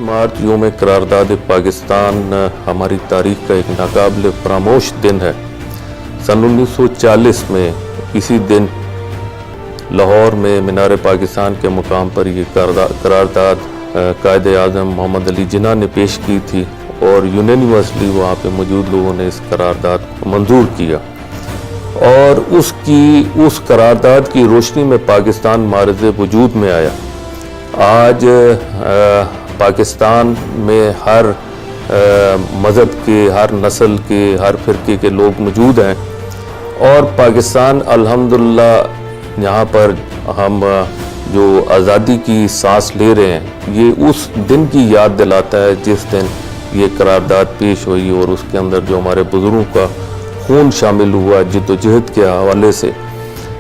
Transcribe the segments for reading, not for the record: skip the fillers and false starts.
मार्च योम करारदाद पाकिस्तान हमारी तारीख का एक नाकाबिल फरामोश दिन है। सन 1940 में इसी दिन लाहौर में मीनार पाकिस्तान के मुकाम पर ये करारदाद कायद आज़म मोहम्मद अली जिन्ना ने पेश की थी और यूनानिमसली वहाँ पे मौजूद लोगों ने इस करारदाद को मंजूर किया और उस करारदाद की रोशनी में पाकिस्तान मारज़ वजूद में आया। आज पाकिस्तान में हर मज़हब के, हर नस्ल के, हर फ़िरके के लोग मौजूद हैं और पाकिस्तान अल्हम्दुलिल्लाह यहाँ पर हम जो आज़ादी की सांस ले रहे हैं, ये उस दिन की याद दिलाता है जिस दिन ये करारदाद पेश हुई और उसके अंदर जो हमारे बुज़ुर्गों का खून शामिल हुआ जिद्दोजहद के हवाले से।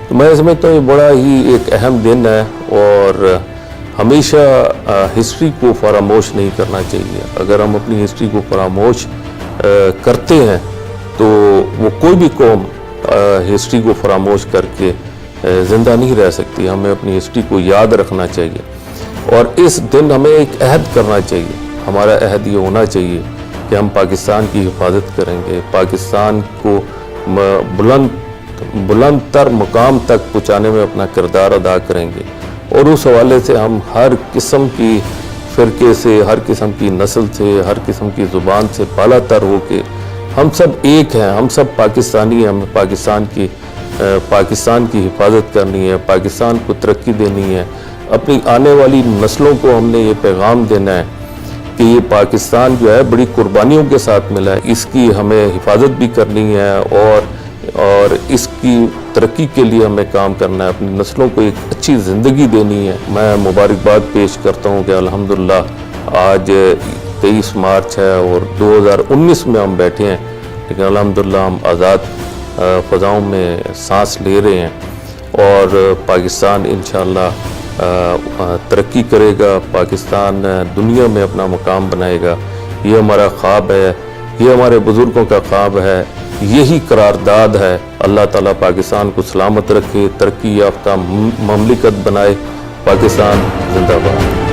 तो मैं समझता हूँ ये बड़ा ही एक अहम दिन है और हमेशा हिस्ट्री को फरामोश नहीं करना चाहिए। अगर हम अपनी हिस्ट्री को फरामोश करते हैं तो वो कोई भी कौम हिस्ट्री को फरामोश करके ज़िंदा नहीं रह सकती। हमें अपनी हिस्ट्री को याद रखना चाहिए और इस दिन हमें एक अहद करना चाहिए। हमारा अहद ये होना चाहिए कि हम पाकिस्तान की हिफाजत करेंगे, पाकिस्तान को बुलंद तर मुकाम तक पहुँचाने में अपना किरदार अदा करेंगे और उस हवाले से हम हर किस्म की फ़िरके से, हर किस्म की नस्ल से, हर किस्म की ज़ुबान से बाला तर हो के हम सब एक हैं, हम सब पाकिस्तानी हैं। हमें पाकिस्तान की हिफाजत करनी है, पाकिस्तान को तरक्की देनी है। अपनी आने वाली नस्लों को हमने ये पैगाम देना है कि ये पाकिस्तान जो है बड़ी कुर्बानियों के साथ मिला है, इसकी हमें हिफाजत भी करनी है और इसकी तरक्की के लिए हमें काम करना है, अपनी नस्लों को एक अच्छी ज़िंदगी देनी है। मैं मुबारकबाद पेश करता हूँ कि अल्हम्दुलिल्लाह आज 23 मार्च है और 2019 में हम बैठे हैं, लेकिन अल्हम्दुलिल्लाह हम आज़ाद फ़ज़ाओं में सांस ले रहे हैं और पाकिस्तान इंशाअल्लाह तरक्की करेगा, पाकिस्तान दुनिया में अपना मुकाम बनाएगा। ये हमारा ख्वाब है, ये हमारे बुज़ुर्गों का ख्वाब है, यही करारदाद है। अल्लाह ताला पाकिस्तान को सलामत रखे, तरक्की याफ्ता ममलिकत बनाए। पाकिस्तान जिंदाबाद।